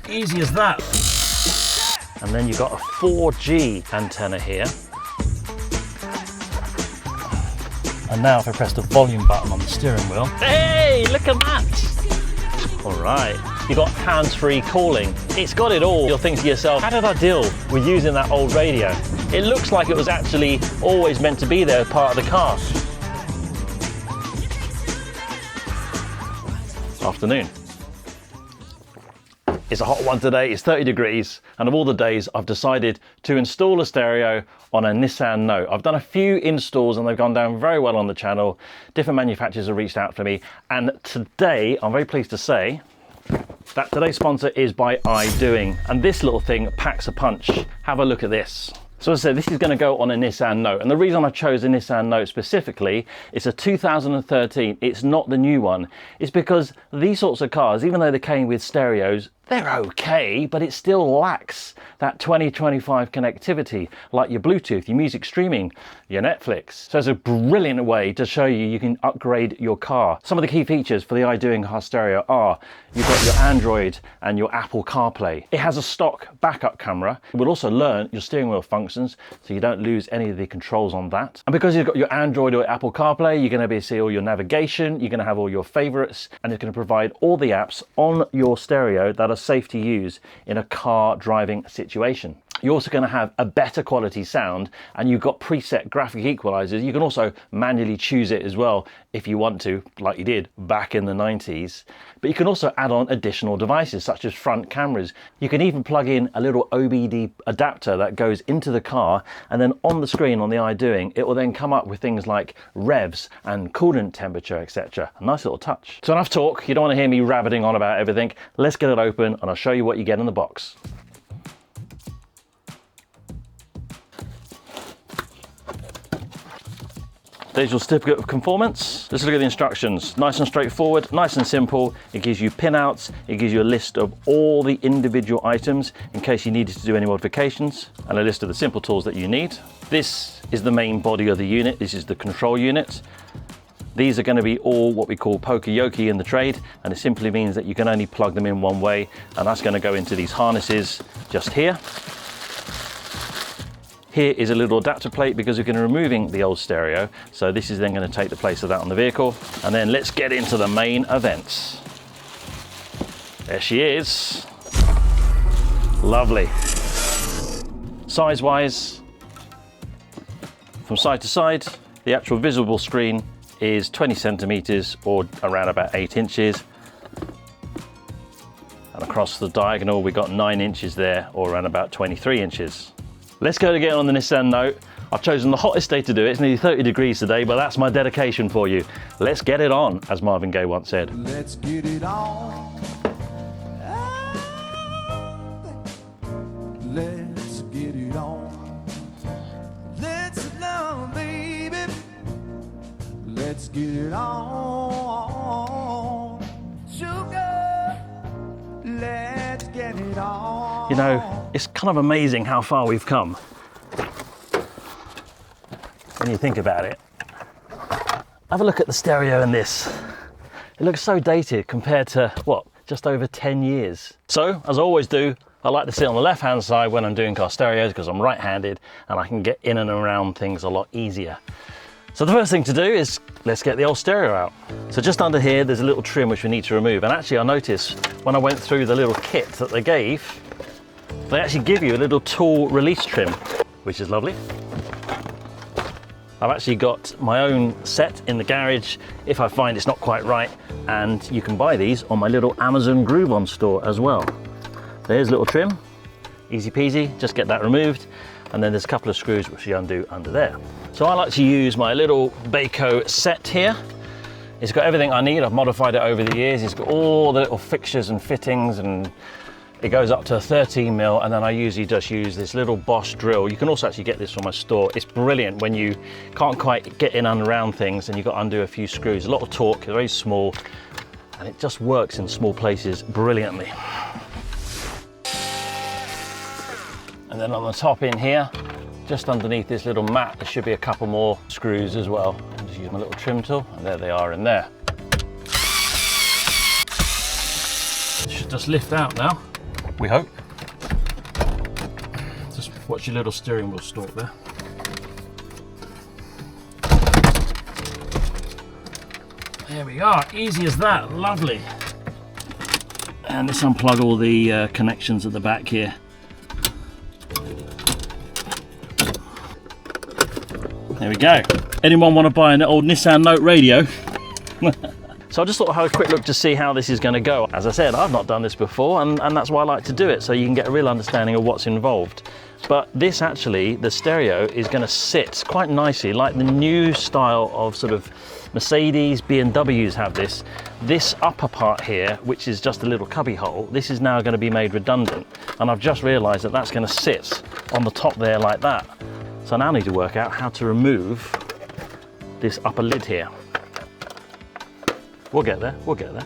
Easy as that. And then you've got a 4G antenna here. And now if I press the volume button on the steering wheel, hey, look at that! All right, you've got hands-free calling. It's got it all. You'll think to yourself, how did I deal with using that old radio? It looks like it was actually always meant to be there as part of the car. Afternoon. It's a hot one today, it's 30 degrees, and of all the days I've decided to install a stereo on a Nissan Note. I've done a few installs and they've gone down very well on the channel. Different manufacturers have reached out for me, and today I'm very pleased to say that today's sponsor is by iDoing, and this little thing packs a punch. Have a look at this. So as I said, this is going to go on a Nissan Note, and the reason I chose a Nissan Note specifically, it's a 2013, it's not the new one, is because these sorts of cars, even though they came with stereos, they're okay, but it still lacks that 2025 connectivity, like your Bluetooth, your music streaming, your Netflix. So it's a brilliant way to show you can upgrade your car. Some of the key features for the iDoing car stereo are, you've got your Android and your Apple CarPlay. It has a stock backup camera. It will also learn your steering wheel functions, so you don't lose any of the controls on that. And because you've got your Android or Apple CarPlay, you're going to be able to see all your navigation, you're going to have all your favorites, and it's going to provide all the apps on your stereo that are safe to use in a car driving situation. You're also going to have a better quality sound, and you've got preset graphic equalizers. You can also manually choose it as well if you want to, like you did back in the 90s. But you can also add on additional devices such as front cameras. You can even plug in a little OBD adapter that goes into the car, and then on the screen on the iDoing, it will then come up with things like revs and coolant temperature, etc. A nice little touch. So enough talk, you don't want to hear me rabbiting on about everything. Let's get it open and I'll show you what you get in the box. There's your certificate of conformance. Let's look at the instructions. Nice and straightforward, nice and simple. It gives you pinouts. It gives you a list of all the individual items in case you needed to do any modifications, and a list of the simple tools that you need. This is the main body of the unit. This is the control unit. These are going to be all what we call poka-yoke in the trade, and it simply means that you can only plug them in one way, and that's going to go into these harnesses just here. Here is a little adapter plate because we're going to be removing the old stereo, so this is then going to take the place of that on the vehicle. And then let's get into the main events. There she is. Lovely. Size-wise, from side to side, the actual visible screen is 20 centimeters or around about 8 inches. And across the diagonal, we got 9 inches there, or around about 23 inches. Let's go to get on the Nissan Note. I've chosen the hottest day to do it. It's nearly 30 degrees today, but that's my dedication for you. Let's get it on, as Marvin Gaye once said. Let's get it on. Let's get it on. Let's love, baby. Let's get it on. Sugar, let's get it on. You know, it's kind of amazing how far we've come when you think about it. Have a look at the stereo in this. It looks so dated compared to, what, just over 10 years. So, as I always do, I like to sit on the left-hand side when I'm doing car stereos because I'm right-handed and I can get in and around things a lot easier. So the first thing to do is, let's get the old stereo out. So just under here, there's a little trim which we need to remove. And actually I noticed when I went through the little kit that they gave, they actually give you a little tool release trim, which is lovely. I've actually got my own set in the garage if I find it's not quite right, and you can buy these on my little Amazon Groupon store as well. There's a little trim, easy peasy, just get that removed, and then there's a couple of screws which you undo under there. So I like to use my little Baco set here. It's got everything I need. I've modified it over the years. It's got all the little fixtures and fittings, and it goes up to 13 mil, and then I usually just use this little Bosch drill. You can also actually get this from my store. It's brilliant when you can't quite get in and around things and you've got to undo a few screws. A lot of torque, it's very small, and it just works in small places brilliantly. And then on the top in here, just underneath this little mat, there should be a couple more screws as well. I'll just use my little trim tool, and there they are in there. It should just lift out now. We hope. Just watch your little steering wheel stalk there. There we are, easy as that, lovely. And let's unplug all the connections at the back here. There we go. Anyone want to buy an old Nissan Note radio? So I just thought I'd have a quick look to see how this is going to go. As I said, I've not done this before, and that's why I like to do it, so you can get a real understanding of what's involved. But this actually, the stereo is going to sit quite nicely, like the new style of sort of Mercedes, BMWs have this. This upper part here, which is just a little cubby hole, this is now going to be made redundant. And I've just realised that that's going to sit on the top there like that. So I now need to work out how to remove this upper lid here. We'll get there, we'll get there.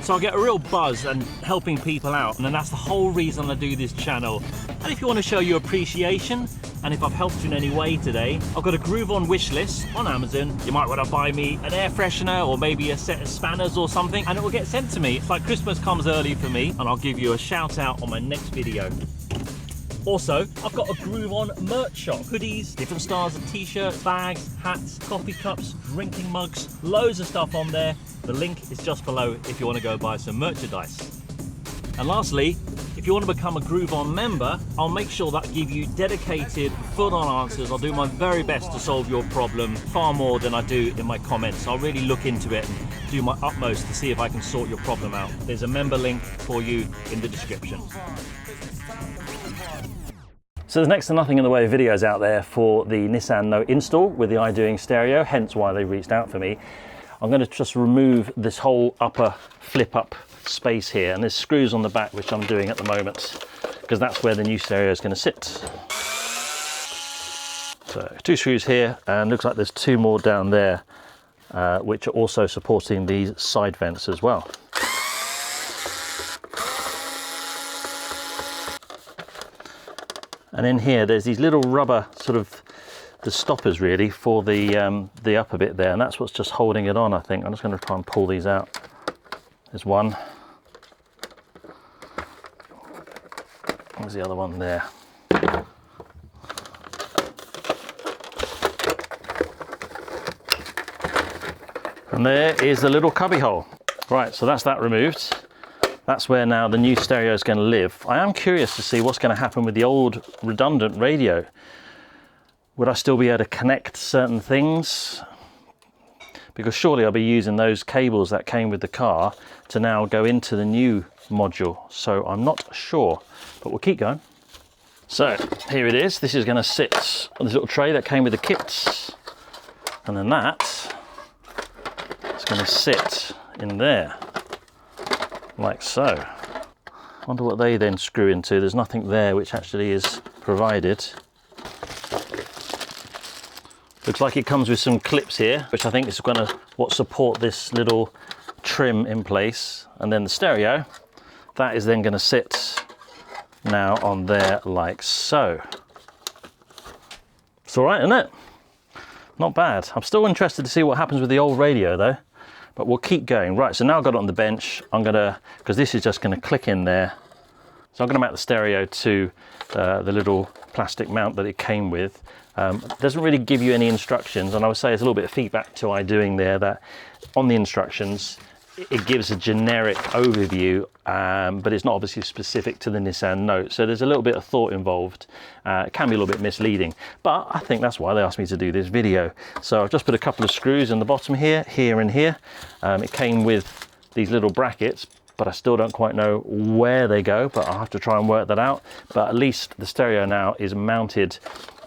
So I get a real buzz and helping people out, and that's the whole reason I do this channel. And if you want to show your appreciation, and if I've helped you in any way today, I've got a Groove On wish list on Amazon. You might want to buy me an air freshener or maybe a set of spanners or something, and it will get sent to me. It's like Christmas comes early for me, and I'll give you a shout out on my next video. Also, I've got a Groove On merch shop. Hoodies, different styles of t-shirts, bags, hats, coffee cups, drinking mugs, loads of stuff on there. The link is just below if you want to go buy some merchandise. And lastly, if you want to become a Groove On member, I'll make sure that I give you dedicated, full-on answers. I'll do my very best to solve your problem far more than I do in my comments. I'll really look into it and do my utmost to see if I can sort your problem out. There's a member link for you in the description. So there's next to nothing in the way of videos out there for the Nissan Note install with the iDoing stereo, hence why they reached out for me. I'm going to just remove this whole upper flip up space here, and there's screws on the back which I'm doing at the moment because that's where the new stereo is going to sit. So 2 screws here, and looks like there's 2 more down there which are also supporting these side vents as well. And in here there's these little rubber sort of the stoppers really for the upper bit there, and that's what's just holding it on, I think. I'm just going to try and pull these out. There's one. There's the other one there. And there is the little cubby hole. Right, so that's that removed. That's where now the new stereo is going to live. I am curious to see what's going to happen with the old redundant radio. Would I still be able to connect certain things? Because surely I'll be using those cables that came with the car to now go into the new module. So I'm not sure, but we'll keep going. So here it is. This is going to sit on this little tray that came with the kits. And then that is going to sit in there, like so. I wonder what they then screw into. There's nothing there which actually is provided. Looks like it comes with some clips here, which I think is going to support this little trim in place. And then the stereo, that is then going to sit now on there like so. It's all right, isn't it? Not bad. I'm still interested to see what happens with the old radio though, but we'll keep going. Right, so now I've got it on the bench. I'm gonna, because this is just gonna click in there. So I'm gonna mount the stereo to the little plastic mount that it came with. It doesn't really give you any instructions, and I would say there's a little bit of feedback to iDoing there, that on the instructions it gives a generic overview, but it's not obviously specific to the Nissan Note, so there's a little bit of thought involved. It can be a little bit misleading, but I think that's why they asked me to do this video. So I've just put a couple of screws in the bottom here, and here. It came with these little brackets, but I still don't quite know where they go, but I'll have to try and work that out. But at least the stereo now is mounted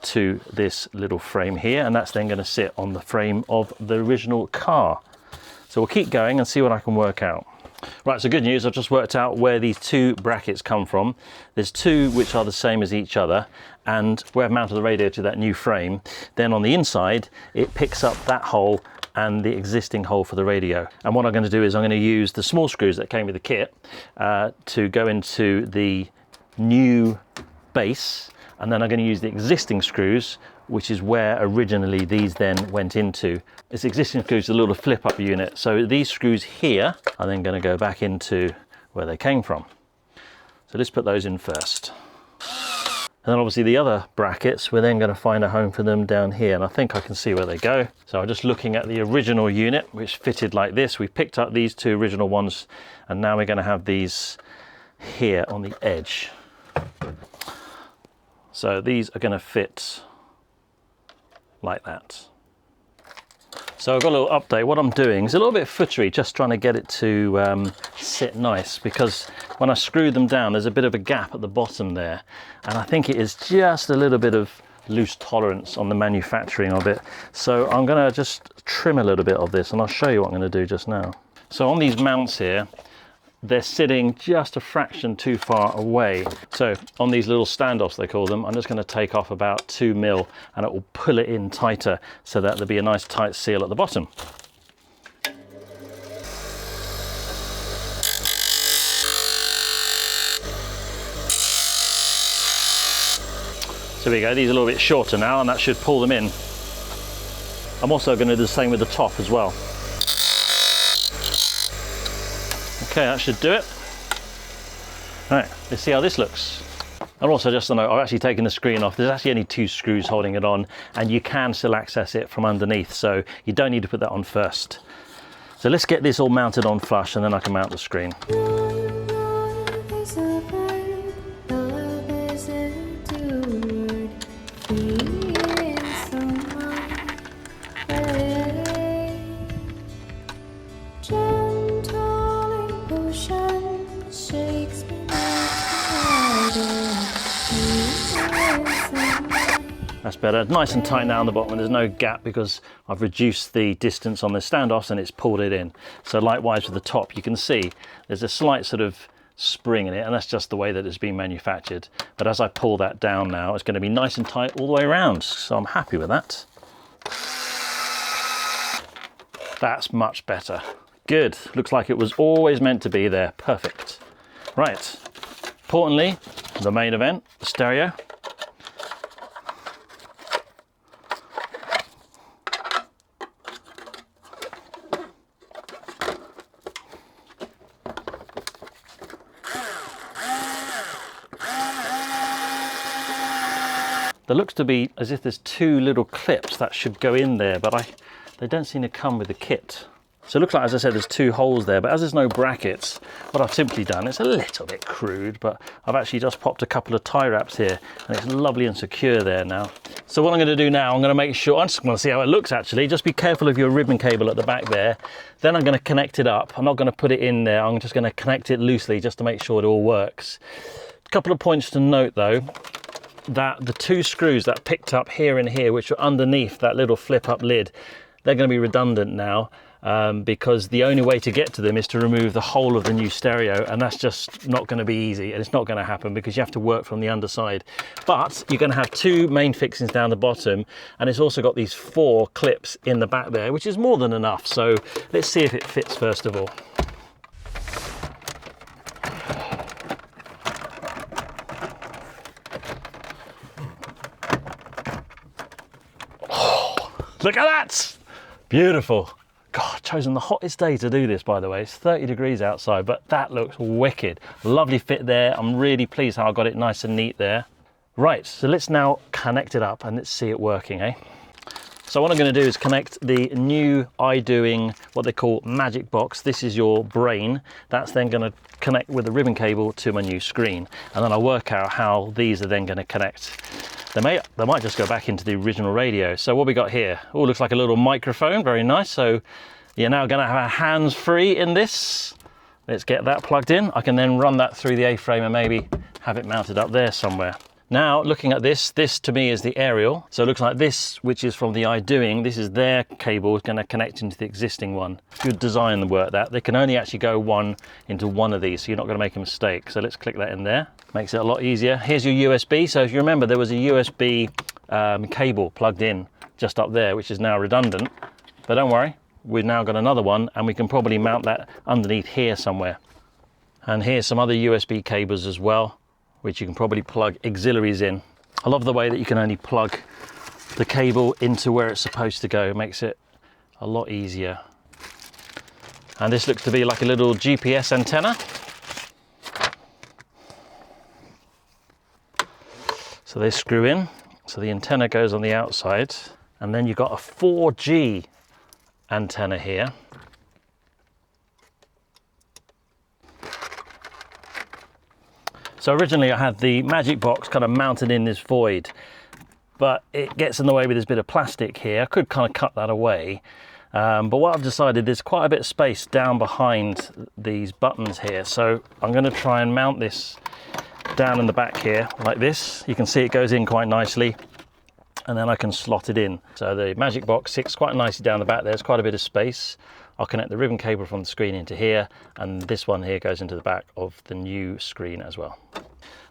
to this little frame here, and that's then going to sit on the frame of the original car. So we'll keep going and see what I can work out. Right, so good news, I've just worked out where these 2 brackets come from. There's 2 which are the same as each other, and where I've mounted the radio to that new frame, then on the inside it picks up that hole and the existing hole for the radio. And what I'm going to do is I'm going to use the small screws that came with the kit to go into the new base, and then I'm going to use the existing screws, which is where originally these then went into. This existing screws is a little flip up unit, so these screws here are then going to go back into where they came from. So So let's put those in first. And then obviously the other brackets, we're then going to find a home for them down here, and I think I can see where they go. So I'm just looking at the original unit, which fitted like this. We picked up these two original ones, and now we're going to have these here on the edge. So these are going to fit like that. So I've got a little update. What I'm doing is a little bit footery, just trying to get it to sit nice, because when I screwed them down, there's a bit of a gap at the bottom there. And I think it is just a little bit of loose tolerance on the manufacturing of it. So I'm gonna just trim a little bit of this, and I'll show you what I'm gonna do just now. So on these mounts here, they're sitting just a fraction too far away. So on these little standoffs, they call them, I'm just going to take off about 2 mil, and it will pull it in tighter so that there'll be a nice tight seal at the bottom. So there we go, these are a little bit shorter now, and that should pull them in. I'm also going to do the same with the top as well. Okay, that should do it. All right, let's see how this looks. And also, just to note, I've actually taken the screen off. There's actually only 2 screws holding it on, and you can still access it from underneath, so you don't need to put that on first. So let's get this all mounted on flush, and then I can mount the screen. That's better. Nice and tight now on the bottom, and there's no gap because I've reduced the distance on the standoffs and it's pulled it in. So likewise with the top, you can see there's a slight sort of spring in it, and that's just the way that it's been manufactured. But as I pull that down now, it's going to be nice and tight all the way around. So I'm happy with that. That's much better. Good. Looks like it was always meant to be there. Perfect. Right. Importantly, the main event, the stereo. There looks to be as if there's 2 little clips that should go in there, but they don't seem to come with the kit. So it looks like, as I said, there's 2 holes there, but as there's no brackets, what I've simply done, it's a little bit crude, but I've actually just popped a couple of tie wraps here, and it's lovely and secure there now. So what I'm going to do now, I'm going to make sure, I'm just going to see how it looks actually. Just be careful of your ribbon cable at the back there. Then I'm going to connect it up. I'm not going to put it in there. I'm just going to connect it loosely just to make sure it all works. A couple of points to note though, that the 2 screws that picked up here and here, which are underneath that little flip up lid, they're going to be redundant now, because the only way to get to them is to remove the whole of the new stereo, and that's just not going to be easy, and it's not going to happen because you have to work from the underside. But you're going to have 2 main fixings down the bottom, and it's also got these 4 clips in the back there, which is more than enough. So let's see if it fits first of all. Look at that! Beautiful. God, I've chosen the hottest day to do this, by the way. It's 30 degrees outside, but that looks wicked. Lovely fit there. I'm really pleased how I got it nice and neat there. Right, so let's now connect it up and let's see it working, eh? So what I'm going to do is connect the new iDoing, what they call Magic Box. This is your brain. That's then going to connect with the ribbon cable to my new screen. And then I'll work out how these are then going to connect. They might just go back into the original radio. So what we got here, oh, looks like a little microphone, very nice. So you're now gonna have our hands free in this. Let's get that plugged in. I can then run that through the A-frame and maybe have it mounted up there somewhere. Now, looking at this to me is the aerial. So it looks like this, which is from the iDoing, this is their cable, is gonna connect into the existing one. Good design work that. They can only actually go into one of these, so you're not gonna make a mistake. So let's click that in there. Makes it a lot easier. Here's your USB. So if you remember, there was a USB cable plugged in just up there, which is now redundant. But don't worry, we've now got another one, and we can probably mount that underneath here somewhere. And here's some other USB cables as well, which you can probably plug auxiliaries in. I love the way that you can only plug the cable into where it's supposed to go. It makes it a lot easier. And this looks to be like a little GPS antenna. So they screw in, so the antenna goes on the outside, and then you've got a 4G antenna here. So originally I had the Magic Box kind of mounted in this void, but it gets in the way with this bit of plastic here. I could kind of cut that away, but what I've decided, there's quite a bit of space down behind these buttons here, so I'm going to try and mount this down in the back here like this. You can see it goes in quite nicely, and then I can slot it in. So the Magic Box sits quite nicely down the back. There's quite a bit of space. I'll connect the ribbon cable from the screen into here, and this one here goes into the back of the new screen as well.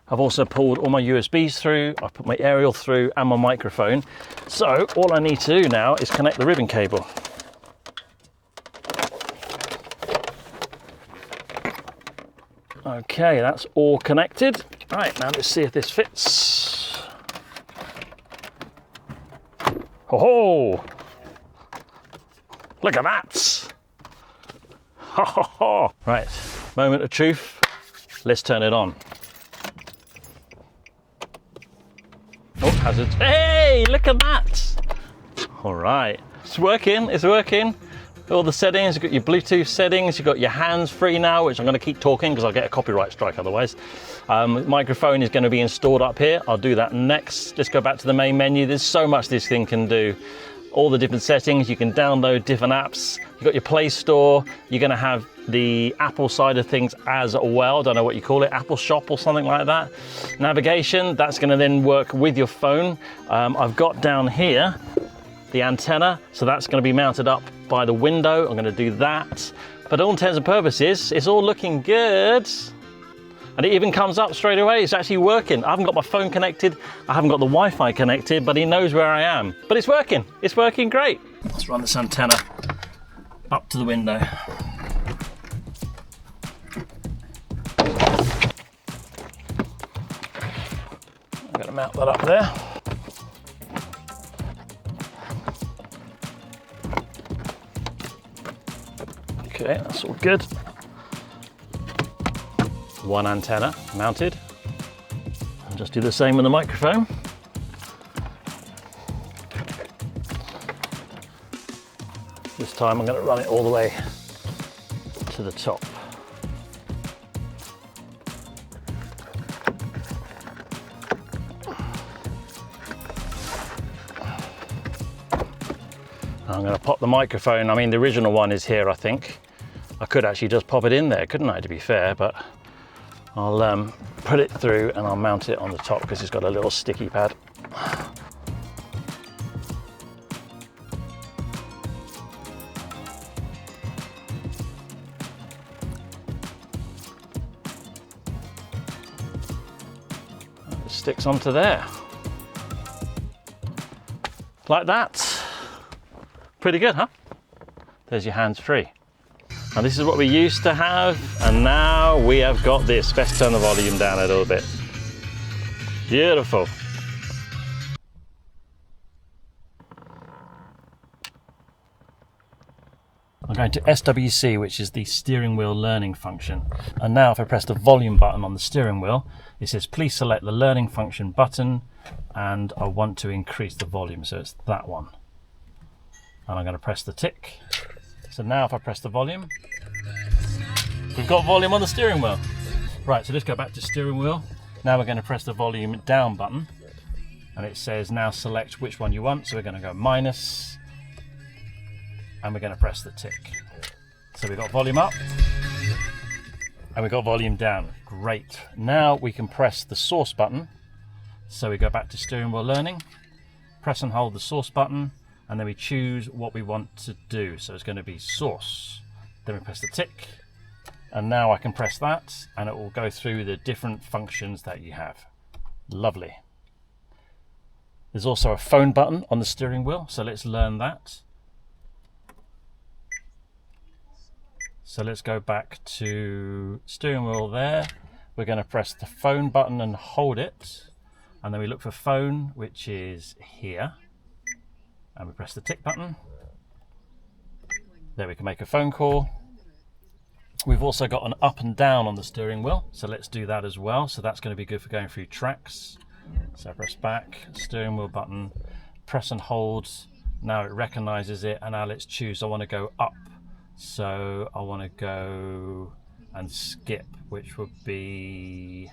I've also pulled all my USBs through, I've put my aerial through and my microphone. So all I need to do now is connect the ribbon cable. Okay, that's all connected. Right, now let's see if this fits. Oh, look at that. Ha ha ha. Right, moment of truth. Let's turn it on. Oh, hazard. Hey, look at that. All right, it's working, it's working. All the settings, you've got your Bluetooth settings, you've got your hands free now, which I'm going to keep talking because I'll get a copyright strike otherwise. Microphone is going to be installed up here. I'll do that next. Let's go back to the main menu. There's so much this thing can do. All the different settings, you can download different apps. You've got your Play Store. You're going to have the Apple side of things as well. Don't know what you call it, Apple Shop or something like that. Navigation, that's going to then work with your phone. I've got down here the antenna, so that's going to be mounted up by the window. I'm going to do that. But all intents and purposes, it's all looking good. And it even comes up straight away. It's actually working. I haven't got my phone connected. I haven't got the Wi-Fi connected, but he knows where I am. But it's working. It's working great. Let's run this antenna up to the window. I'm going to mount that up there. Okay, that's all good. One antenna mounted. I'll just do the same with the microphone. This time I'm going to run it all the way to the top. I'm going to pop the microphone. I mean, the original one is here, I think. I could actually just pop it in there, couldn't I, to be fair, but I'll put it through and I'll mount it on the top because it's got a little sticky pad. It sticks onto there. Like that. Pretty good, huh? There's your hands free. Now this is what we used to have, and now we have got this. Let's turn the volume down a little bit. Beautiful. I'm going to SWC, which is the steering wheel learning function. And now if I press the volume button on the steering wheel, it says please select the learning function button, and I want to increase the volume, so it's that one. And I'm going to press the tick. So now if I press the volume, we've got volume on the steering wheel. Right, so let's go back to steering wheel. Now we're going to press the volume down button, and it says now select which one you want. So we're going to go minus, and we're going to press the tick. So we've got volume up, and we've got volume down. Great. Now we can press the source button. So we go back to steering wheel learning, press and hold the source button, and then we choose what we want to do. So it's going to be source. Then we press the tick, and now I can press that, and it will go through the different functions that you have. Lovely. There's also a phone button on the steering wheel, so let's learn that. So let's go back to steering wheel there. We're going to press the phone button and hold it, and then we look for phone, which is here. And we press the tick button. There we can make a phone call. We've also got an up and down on the steering wheel, so let's do that as well. So that's going to be good for going through tracks. So press back, steering wheel button, press and hold. Now it recognizes it, and now let's choose. I want to go up, so I want to go and skip, which would be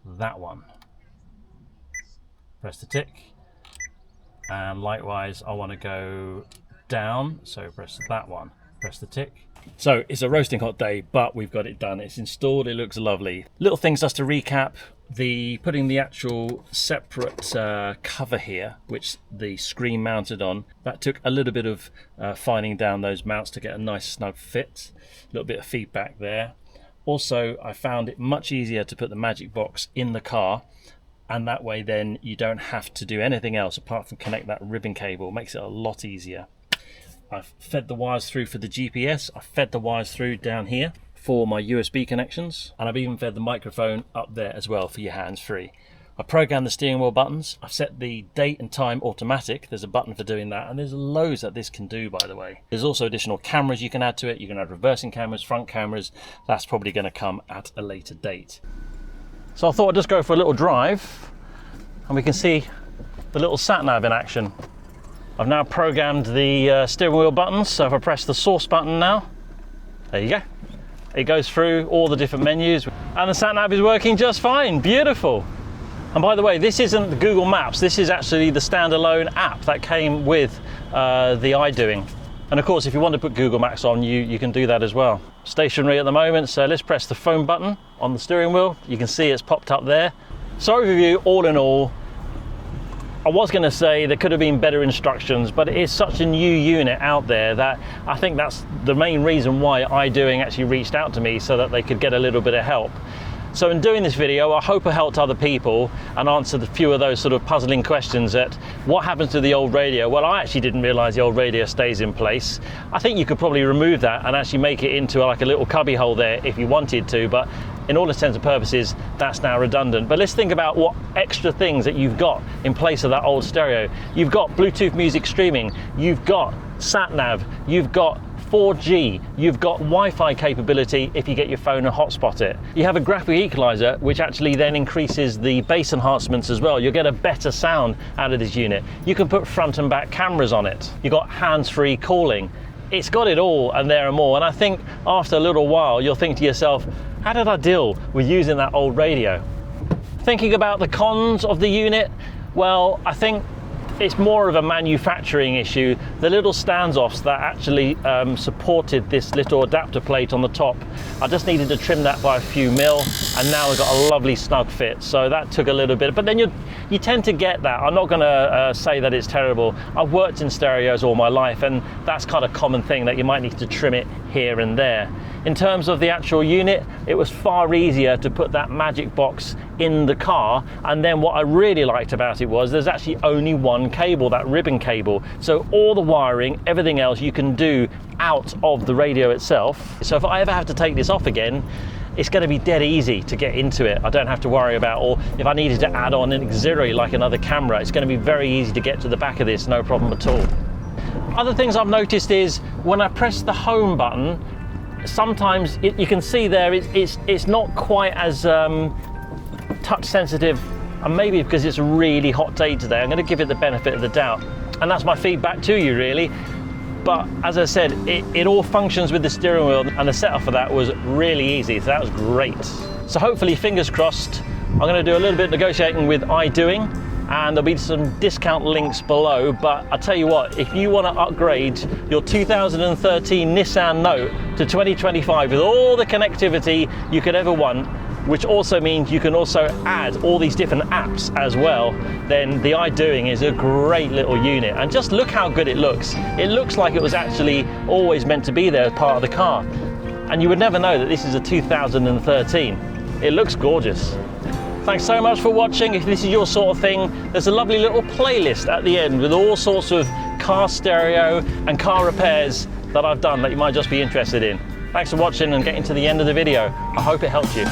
that one. Press the tick, and likewise I want to go down, so press that one, press the tick. So it's a roasting hot day, but we've got it done. It's installed, it looks lovely. Little things just to recap: putting the actual separate cover here, which the screen mounted on, that took a little bit of fining down those mounts to get a nice snug fit. A little bit of feedback there. Also, I found it much easier to put the Magic Box in the car, and that way then you don't have to do anything else apart from connect that ribbon cable. It makes it a lot easier. I've fed the wires through for the GPS. I've fed the wires through down here for my USB connections, and I've even fed the microphone up there as well for your hands-free. I programmed the steering wheel buttons. I've set the date and time automatic. There's a button for doing that, and there's loads that this can do, by the way. There's also additional cameras you can add to it. You can add reversing cameras, front cameras. That's probably going to come at a later date. So I thought I'd just go for a little drive, and we can see the little sat-nav in action. I've now programmed the steering wheel buttons, so if I press the source button now, there you go. It goes through all the different menus, and the sat-nav is working just fine. Beautiful. And by the way, this isn't the Google Maps, this is actually the standalone app that came with the iDoing. And of course, if you want to put Google Maps on, you can do that as well. Stationary at the moment, so let's press the phone button on the steering wheel. You can see it's popped up there. So overview, all in all, I was going to say there could have been better instructions, but it is such a new unit out there that I think that's the main reason why iDoing actually reached out to me, so that they could get a little bit of help. So in doing this video, I hope I helped other people and answered a few of those sort of puzzling questions that what happens to the old radio? Well, I actually didn't realize the old radio stays in place. I think you could probably remove that and actually make it into like a little cubby hole there if you wanted to, but in all intents and purposes, that's now redundant. But let's think about what extra things that you've got in place of that old stereo. You've got Bluetooth music streaming, you've got sat-nav, you've got 4G, you've got Wi-Fi capability if you get your phone and hotspot it. You have a graphic equalizer, which actually then increases the bass enhancements as well. You'll get a better sound out of this unit. You can put front and back cameras on it. You've got hands-free calling. It's got it all and there and more. And I think after a little while, you'll think to yourself, how did I deal with using that old radio? Thinking about the cons of the unit, well, I think it's more of a manufacturing issue. The little standoffs that actually supported this little adapter plate on the top, I just needed to trim that by a few mil, and now I've got a lovely snug fit. So that took a little bit, but then you tend to get that. I'm not gonna say that it's terrible. I've worked in stereos all my life, and that's kind of a common thing that you might need to trim it here and there. In terms of the actual unit, it was far easier to put that Magic Box in the car, and then what I really liked about it was there's actually only one cable, that ribbon cable, so all the wiring, everything else you can do out of the radio itself. So if I ever have to take this off again, it's going to be dead easy to get into it. I don't have to worry about, or if I needed to add on an auxiliary like another camera, it's going to be very easy to get to the back of this, no problem at all. Other things I've noticed is when I press the home button, sometimes you can see there it's not quite as touch sensitive, and maybe because it's a really hot day today, I'm going to give it the benefit of the doubt, and that's my feedback to you really. But as I said, it all functions with the steering wheel, and the setup for that was really easy, so that was great. So hopefully, fingers crossed, I'm going to do a little bit of negotiating with iDoing, and there'll be some discount links below. But I'll tell you what, if you want to upgrade your 2013 Nissan Note to 2025 with all the connectivity you could ever want, which also means you can also add all these different apps as well, then the iDoing is a great little unit. And just look how good it looks. It looks like it was actually always meant to be there as part of the car. And you would never know that this is a 2013. It looks gorgeous. Thanks so much for watching. If this is your sort of thing, there's a lovely little playlist at the end with all sorts of car stereo and car repairs that I've done that you might just be interested in. Thanks for watching and getting to the end of the video. I hope it helped you.